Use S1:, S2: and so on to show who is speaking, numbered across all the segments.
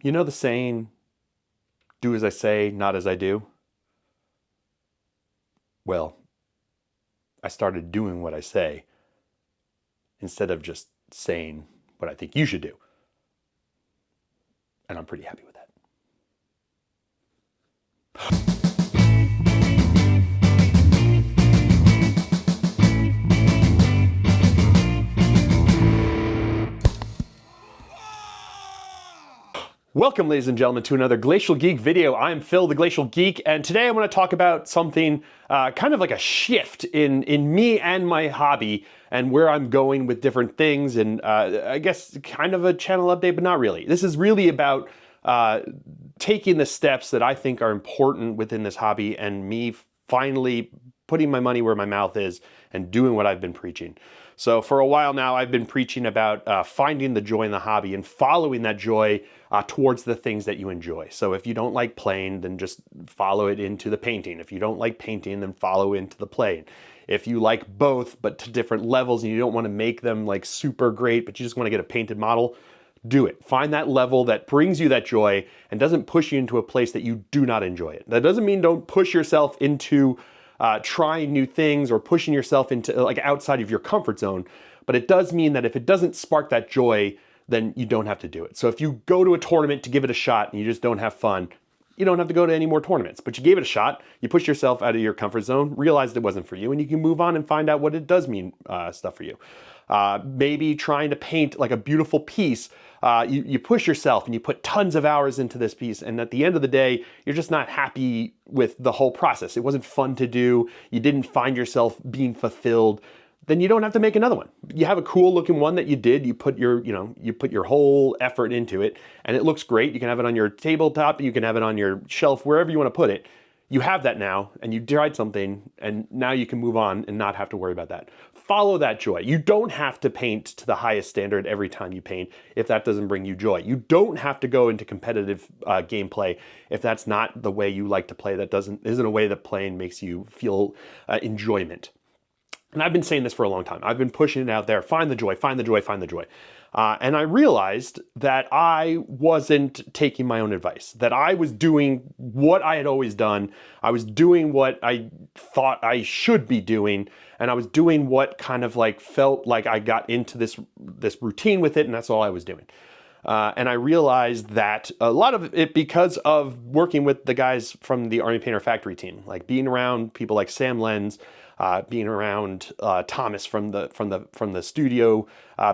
S1: You know the saying, do as I say, not as I do? Well, I started doing what I say instead of just saying what I think you should do. And I'm pretty happy with that. Welcome, ladies and gentlemen, to another Glacial Geek video. I'm Phil, the Glacial Geek, and today I want to talk about something kind of like a shift in me and my hobby and where I'm going with different things, and I guess kind of a channel update, but not really. This is really about taking the steps that I think are important within this hobby and me finally putting my money where my mouth is and doing what I've been preaching. So for a while now, I've been preaching about finding the joy in the hobby and following that joy towards the things that you enjoy. So if you don't like playing, then just follow it into the painting. If you don't like painting, then follow into the playing. If you like both, but to different levels, and you don't want to make them like super great, but you just want to get a painted model, do it. Find that level that brings you that joy and doesn't push you into a place that you do not enjoy it. That doesn't mean don't push yourself into trying new things or pushing yourself into like outside of your comfort zone. But it does mean that if it doesn't spark that joy, then you don't have to do it. So if you go to a tournament to give it a shot and you just don't have fun, you don't have to go to any more tournaments. But you gave it a shot, you pushed yourself out of your comfort zone, realized it wasn't for you, and you can move on and find out what it does mean stuff for you. Maybe trying to paint like a beautiful piece, you push yourself and you put tons of hours into this piece, and at the end of the day, you're just not happy with the whole process. It wasn't fun to do. You didn't find yourself being fulfilled. Then you don't have to make another one. You have a cool looking one that you did. You put your, you put your whole effort into it, and it looks great. You can have it on your tabletop. You can have it on your shelf, wherever you want to put it. You have that now, and you tried something, and now you can move on and not have to worry about that. Follow that joy. You don't have to paint to the highest standard every time you paint if that doesn't bring you joy. You don't have to go into competitive gameplay if that's not the way you like to play. That isn't a way that playing makes you feel enjoyment. And I've been saying this for a long time. I've been pushing it out there. Find the joy, find the joy, find the joy. And I realized that I wasn't taking my own advice, that I was doing what I had always done. I was doing what I thought I should be doing. And I was doing what kind of like felt like I got into this routine with it. And that's all I was doing. And I realized that a lot of it because of working with the guys from the Army Painter Factory team, like being around people like Sam Lenz, being around Thomas from the studio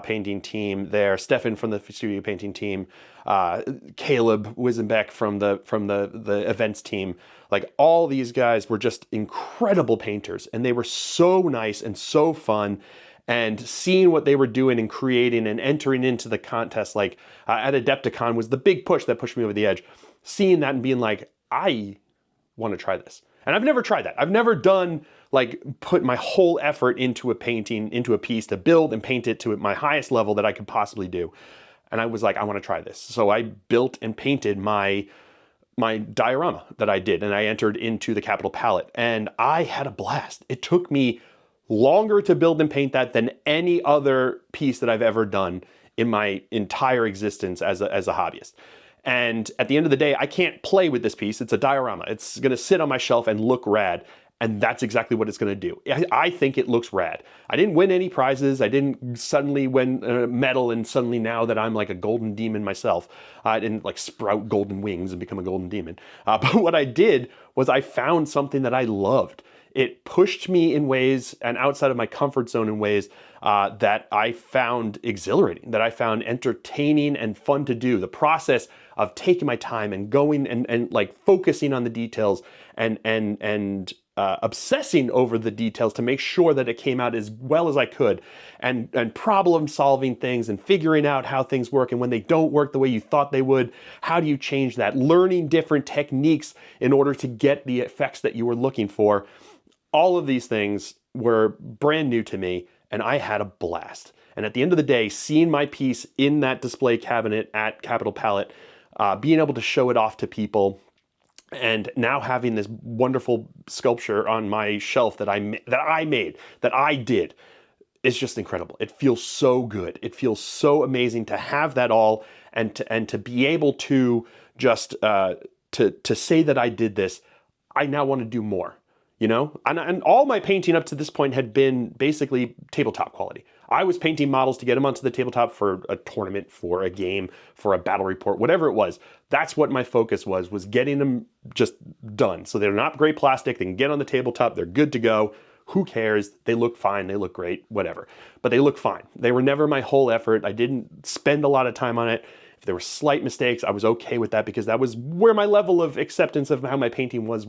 S1: painting team there, Stefan from the studio painting team, Caleb Wisenbeck from the events team. Like all these guys were just incredible painters, and they were so nice and so fun. And seeing what they were doing and creating and entering into the contest, like at Adepticon, was the big push that pushed me over the edge. Seeing that and being like, I want to try this. And I've never tried that. I've never done like put my whole effort into a painting, into a piece to build and paint it to my highest level that I could possibly do. And I was like, I want to try this. So I built and painted my diorama that I did, and I entered into the Capital Palette, and I had a blast. It took me longer to build and paint that than any other piece that I've ever done in my entire existence as a hobbyist. And at the end of the day, I can't play with this piece. It's a diorama. It's going to sit on my shelf and look rad. And that's exactly what it's going to do. I think it looks rad. I didn't win any prizes. I didn't suddenly win a medal and suddenly now that I'm like a golden demon myself, I didn't like sprout golden wings and become a golden demon. But what I did was I found something that I loved. It pushed me in ways and outside of my comfort zone in ways that I found exhilarating, that I found entertaining and fun to do. The process of taking my time and going and like focusing on the details and obsessing over the details to make sure that it came out as well as I could, and problem solving things and figuring out how things work, and when they don't work the way you thought they would, how do you change that? Learning different techniques in order to get the effects that you were looking for. All of these things were brand new to me, and I had a blast. And at the end of the day, seeing my piece in that display cabinet at Capital Palette, being able to show it off to people, and now having this wonderful sculpture on my shelf that I did, is just incredible. It feels so good. It feels so amazing to have that all and to be able to just to say that I did this, I now want to do more. You know, and all my painting up to this point had been basically tabletop quality. I was painting models to get them onto the tabletop for a tournament, for a game, for a battle report, whatever it was. That's what my focus was getting them just done. So they're not gray plastic, they can get on the tabletop, they're good to go. Who cares? They look fine, they look great, whatever. But they look fine. They were never my whole effort. I didn't spend a lot of time on it. If there were slight mistakes, I was okay with that because that was where my level of acceptance of how my painting was.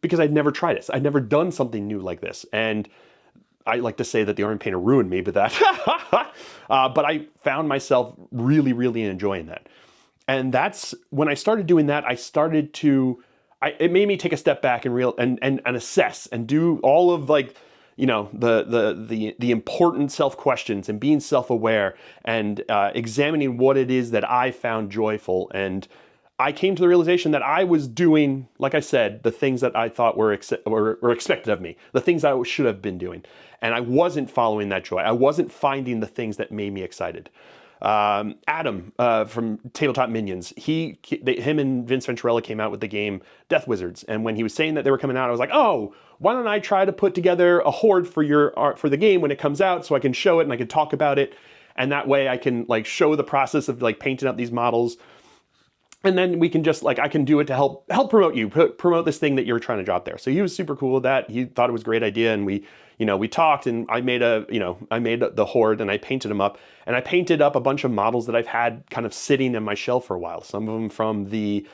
S1: Because I'd never tried this. I'd never done something new like this. And I like to say that the Army Painter ruined me, but but I found myself really, really enjoying that. And that's when I started doing that, it made me take a step back and assess and do all of like, you know, the important self-questions and being self-aware and examining what it is that I found joyful. And I came to the realization that I was doing, like I said, the things that I thought were expected of me, the things I should have been doing. And I wasn't following that joy. I wasn't finding the things that made me excited. Adam from Tabletop Minions, him and Vince Venturella came out with the game Death Wizards. And when he was saying that they were coming out, I was like, oh, why don't I try to put together a horde for the game when it comes out so I can show it and I can talk about it. And that way I can like show the process of like painting up these models. And then we can just like, I can do it to help promote this thing that you're trying to drop there. So he was super cool with that. He thought it was a great idea. And we talked and I made the horde and I painted them up and I painted up a bunch of models that I've had kind of sitting in my shelf for a while. Some of them from the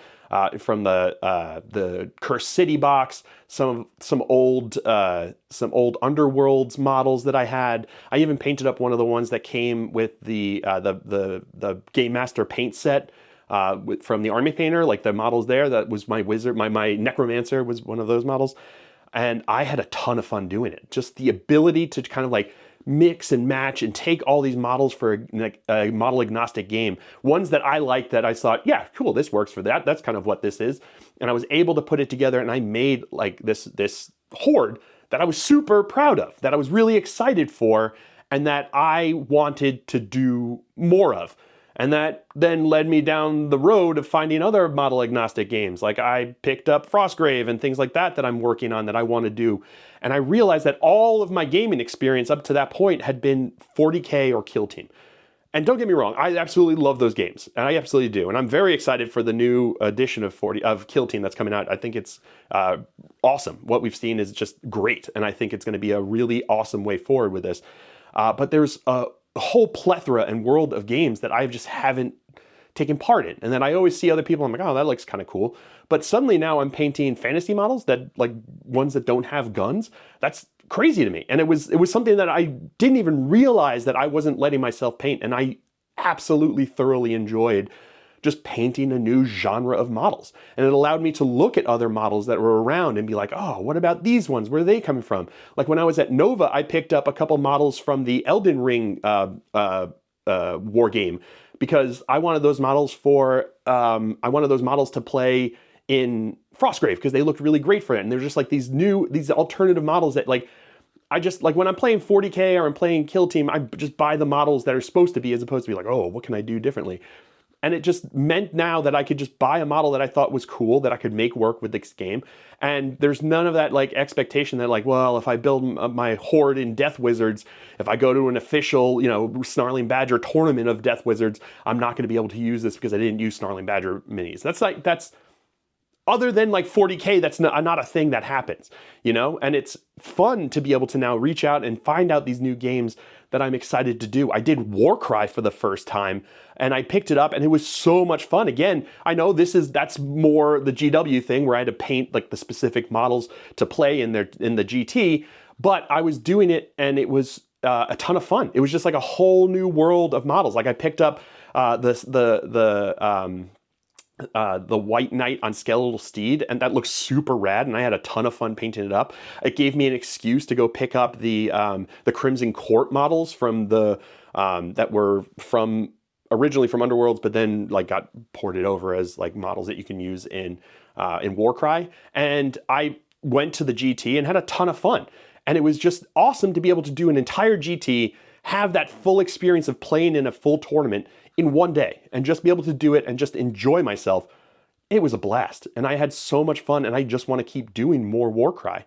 S1: Cursed City box, some old Underworlds models that I had. I even painted up one of the ones that came with the Game Master paint set. From the Army Painter, like the models there, that was my wizard, my Necromancer was one of those models. And I had a ton of fun doing it. Just the ability to kind of like mix and match and take all these models for a model agnostic game. Ones that I liked that I thought, yeah, cool, this works for that. That's kind of what this is. And I was able to put it together and I made like this horde that I was super proud of, that I was really excited for, and that I wanted to do more of. And that then led me down the road of finding other model agnostic games. Like I picked up Frostgrave and things like that I'm working on that I want to do. And I realized that all of my gaming experience up to that point had been 40K or Kill Team. And don't get me wrong, I absolutely love those games. And I absolutely do. And I'm very excited for the new edition of Kill Team that's coming out. I think it's awesome. What we've seen is just great. And I think it's going to be a really awesome way forward with this. But there's a whole plethora and world of games that I just haven't taken part in. And then I always see other people, I'm like, oh, that looks kind of cool. But suddenly now I'm painting fantasy models that like ones that don't have guns. That's crazy to me. And it was something that I didn't even realize that I wasn't letting myself paint. And I absolutely thoroughly enjoyed just painting a new genre of models. And it allowed me to look at other models that were around and be like, oh, what about these ones? Where are they coming from? Like when I was at Nova, I picked up a couple models from the Elden Ring war game because I wanted those models to play in Frostgrave because they looked really great for it. And they're just like these alternative models that like, I just like when I'm playing 40K or I'm playing Kill Team, I just buy the models that are supposed to be as opposed to be like, oh, what can I do differently? And it just meant now that I could just buy a model that I thought was cool, that I could make work with this game. And there's none of that like expectation that like, well, if I build my horde in Death Wizards, if I go to an official, Snarling Badger tournament of Death Wizards, I'm not going to be able to use this because I didn't use Snarling Badger minis. That's other than like 40K, that's not a thing that happens, And it's fun to be able to now reach out and find out these new games that I'm excited to do. I did Warcry for the first time and I picked it up and it was so much fun. Again, I know that's more the GW thing where I had to paint like the specific models to play in the GT, but I was doing it and it was a ton of fun. It was just like a whole new world of models. Like I picked up the White Knight on Skeletal Steed, and that looks super rad, and I had a ton of fun painting it up. It gave me an excuse to go pick up the Crimson Court models from that were originally from Underworlds, but then like got ported over as like models that you can use in Warcry. And I went to the GT and had a ton of fun. And it was just awesome to be able to do an entire GT, have that full experience of playing in a full tournament in one day and just be able to do it and just enjoy myself. It was a blast, and I had so much fun, and I just want to keep doing more Warcry.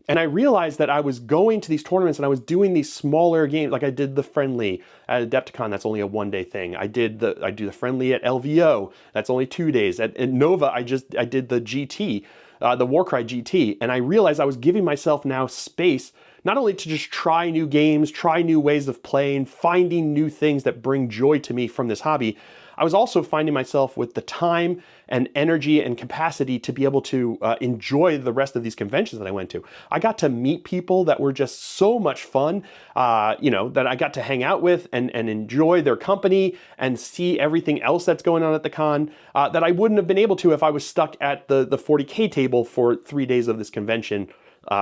S1: And I realized that I was going to these tournaments and I was doing these smaller games. Like I did the friendly at Adepticon, that's only a 1-day thing. I do the friendly at LVO, that's only 2 days. At Nova, I did the GT, the Warcry GT, and I realized I was giving myself now space not only to just try new games, try new ways of playing, finding new things that bring joy to me from this hobby. I was also finding myself with the time and energy and capacity to be able to enjoy the rest of these conventions that I went to. I got to meet people that were just so much fun, that I got to hang out with and enjoy their company and see everything else that's going on at the con that I wouldn't have been able to if I was stuck at the 40K table for 3 days of this convention,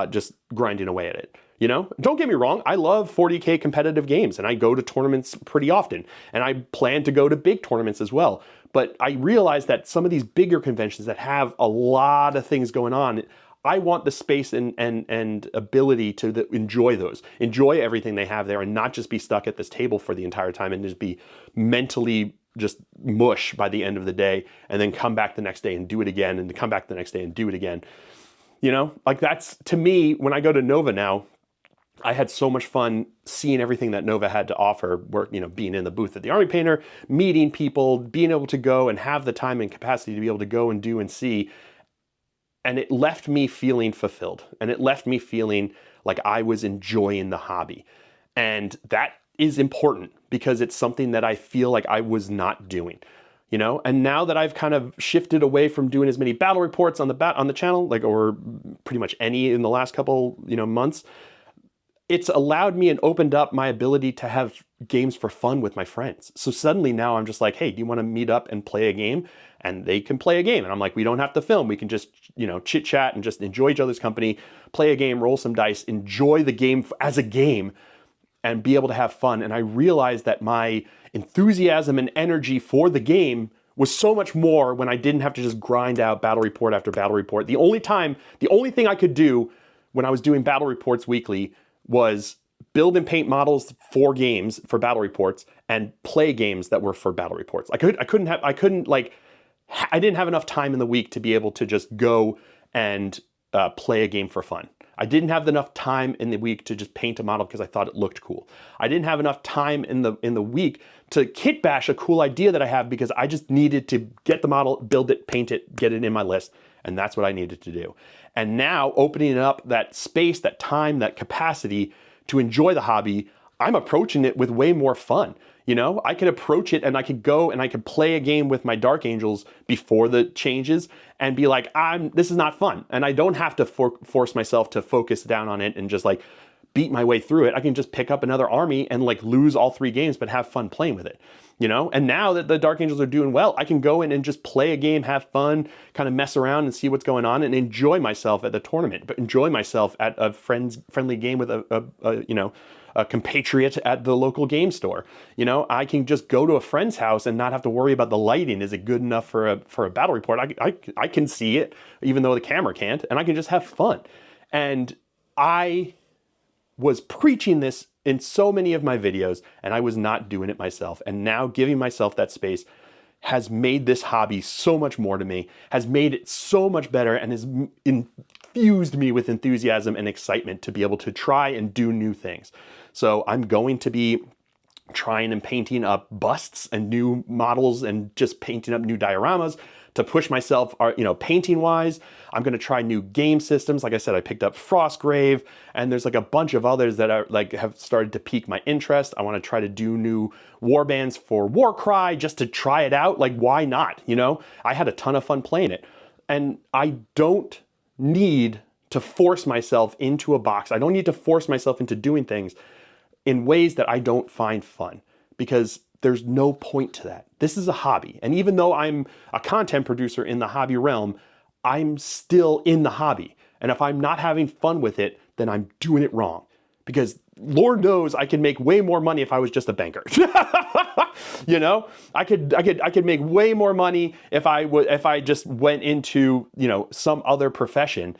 S1: just grinding away at it. Don't get me wrong, I love 40K competitive games and I go to tournaments pretty often and I plan to go to big tournaments as well. But I realize that some of these bigger conventions that have a lot of things going on, I want the space and ability to enjoy those, enjoy everything they have there and not just be stuck at this table for the entire time and just be mentally just mush by the end of the day and then come back the next day and do it again and come back the next day and do it again. Like that's, to me, when I go to Nova now, I had so much fun seeing everything that Nova had to offer, being in the booth at the Army Painter, meeting people, being able to go and have the time and capacity to be able to go and do and see. And it left me feeling fulfilled. And it left me feeling like I was enjoying the hobby. And that is important because it's something that I feel like I was not doing. And now that I've kind of shifted away from doing as many battle reports on the channel, or pretty much any in the last couple, months, it's allowed me and opened up my ability to have games for fun with my friends. So suddenly now I'm just like, hey, do you want to meet up and play a game? And they can play a game. And I'm like, we don't have to film. We can just, chit chat and just enjoy each other's company, play a game, roll some dice, enjoy the game as a game and be able to have fun. And I realized that my enthusiasm and energy for the game was so much more when I didn't have to just grind out battle report after battle report. The only thing I could do when I was doing battle reports weekly was build and paint models for games for battle reports and play games that were for battle reports. I didn't have enough time in the week to be able to just go and play a game for fun. I didn't have enough time in the week to just paint a model because I thought it looked cool. I didn't have enough time in the week to kit bash a cool idea that I have because I just needed to get the model, build it, paint it, get it in my list. And that's what I needed to do. And now opening up that space, that time, that capacity to enjoy the hobby, I'm approaching it with way more fun. I could approach it and I could go and I could play a game with my Dark Angels before the changes and be like, this is not fun. And I don't have to force myself to focus down on it and just beat my way through it. I can just pick up another army and lose all 3 games, but have fun playing with it. And now that the Dark Angels are doing well, I can go in and just play a game, have fun, kind of mess around and see what's going on and enjoy myself at the tournament, but enjoy myself at a friendly game with a compatriot at the local game store. I can just go to a friend's house and not have to worry about the lighting. Is it good enough for a battle report? I can see it, even though the camera can't, and I can just have fun. And I was preaching this in so many of my videos, and I was not doing it myself. And now giving myself that space has made this hobby so much more to me, has made it so much better, and has infused me with enthusiasm and excitement to be able to try and do new things. So I'm going to be trying and painting up busts and new models and just painting up new dioramas to push myself, painting wise. I'm going to try new game systems. Like I said, I picked up Frostgrave, and there's a bunch of others that are have started to pique my interest. I want to try to do new warbands for Warcry just to try it out. Why not? I had a ton of fun playing it, and I don't need to force myself into a box. I don't need to force myself into doing things in ways that I don't find fun, because there's no point to that. This is a hobby. And even though I'm a content producer in the hobby realm, I'm still in the hobby. And if I'm not having fun with it, then I'm doing it wrong. Because Lord knows I can make way more money if I was just a banker. I could make way more money if I just went into, some other profession.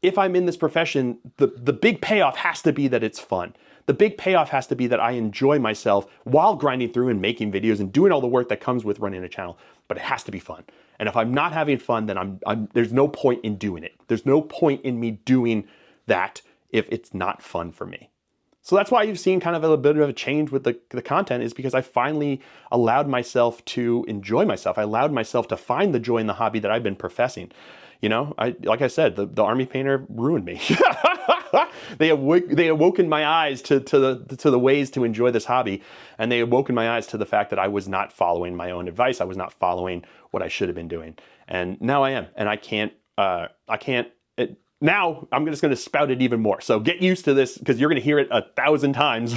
S1: If I'm in this profession, the big payoff has to be that it's fun, the big payoff has to be that I enjoy myself while grinding through and making videos and doing all the work that comes with running a channel, but it has to be fun. And if I'm not having fun, then there's no point in doing it. There's no point in me doing that if it's not fun for me. So that's why you've seen kind of a bit of a change with the content, is because I finally allowed myself to enjoy myself. I allowed myself to find the joy in the hobby that I've been professing. You know, like I said, the army painter ruined me. They awoken my eyes to the ways to enjoy this hobby, and they awoken my eyes to the fact that I was not following my own advice. I was not following what I should have been doing, and now I am, and now I'm just going to spout it even more. So get used to this, because you're going to hear it 1,000 times,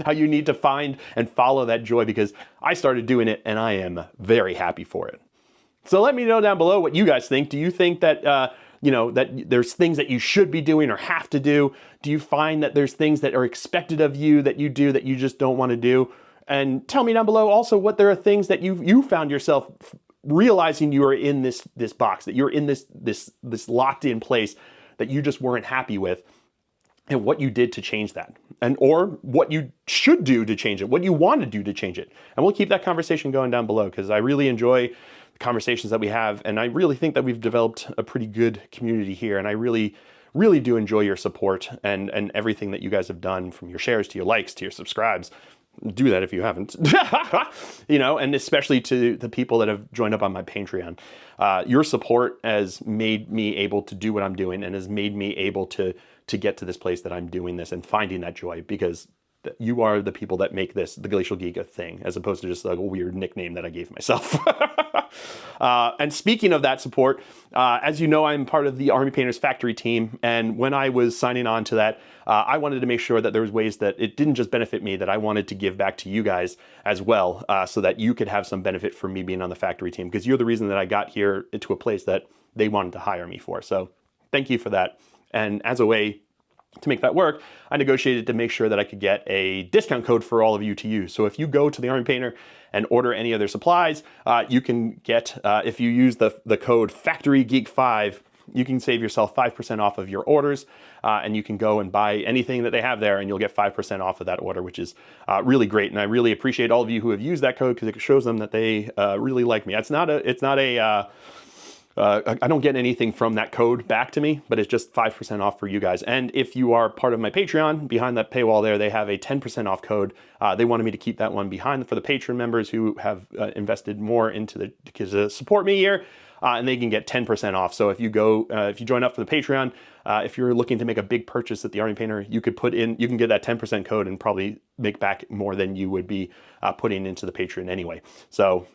S1: how you need to find and follow that joy, because I started doing it and I am very happy for it. So let me know down below what you guys think. Do you think that, that there's things that you should be doing or have to do? Do you find that there's things that are expected of you that you do that you just don't want to do? And tell me down below also what there are things that you found yourself realizing you are in this box, that you're in this locked in place that you just weren't happy with, and what you did to change that, or what you should do to change it, what you want to do to change it. And we'll keep that conversation going down below, because I really enjoy the conversations that we have, and I really think that we've developed a pretty good community here, and I really do enjoy your support and everything that you guys have done, from your shares to your likes to your subscribes. Do that if you haven't, and especially to the people that have joined up on my Patreon. Your support has made me able to do what I'm doing, and has made me able to get to this place that I'm doing this and finding that joy, because you are the people that make this, the Glacial Geek, a thing, as opposed to just like a weird nickname that I gave myself. And speaking of that support, as you know, I'm part of the Army Painters Factory team, and when I was signing on to that, I wanted to make sure that there was ways that it didn't just benefit me, that I wanted to give back to you guys as well, so that you could have some benefit from me being on the factory team, because you're the reason that I got here into a place that they wanted to hire me for. So thank you for that. And as a way to make that work, I negotiated to make sure that I could get a discount code for all of you to use. So if you go to the Army Painter and order any of their supplies, you can get, if you use the code FACTORYGEEK5, you can save yourself 5% off of your orders, and you can go and buy anything that they have there, and you'll get 5% off of that order, which is really great. And I really appreciate all of you who have used that code, because it shows them that they really like me. I don't get anything from that code back to me, but it's just 5% off for you guys. And if you are part of my Patreon, behind that paywall there, they have a 10% off code. They wanted me to keep that one behind for the Patreon members who have invested more into to support me here, and they can get 10% off. So if you join up for the Patreon, if you're looking to make a big purchase at the Army Painter, you can get that 10% code and probably make back more than you would be putting into the Patreon anyway. So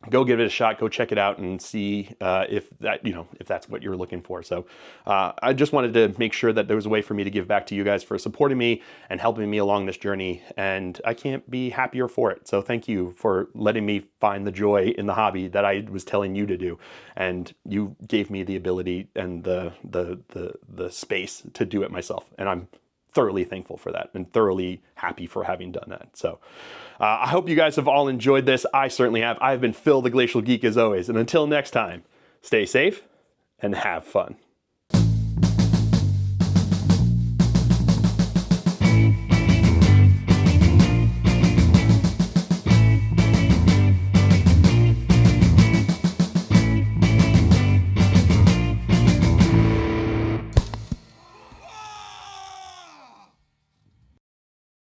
S1: go give it a shot, go check it out and see if that's what you're looking for. So I just wanted to make sure that there was a way for me to give back to you guys for supporting me and helping me along this journey, and I can't be happier for it. So thank you for letting me find the joy in the hobby that I was telling you to do, and you gave me the ability and the space to do it myself, and I'm thoroughly thankful for that and thoroughly happy for having done that. So I hope you guys have all enjoyed this. I certainly have. I've been Phil the Glacial Geek as always. And until next time, stay safe and have fun.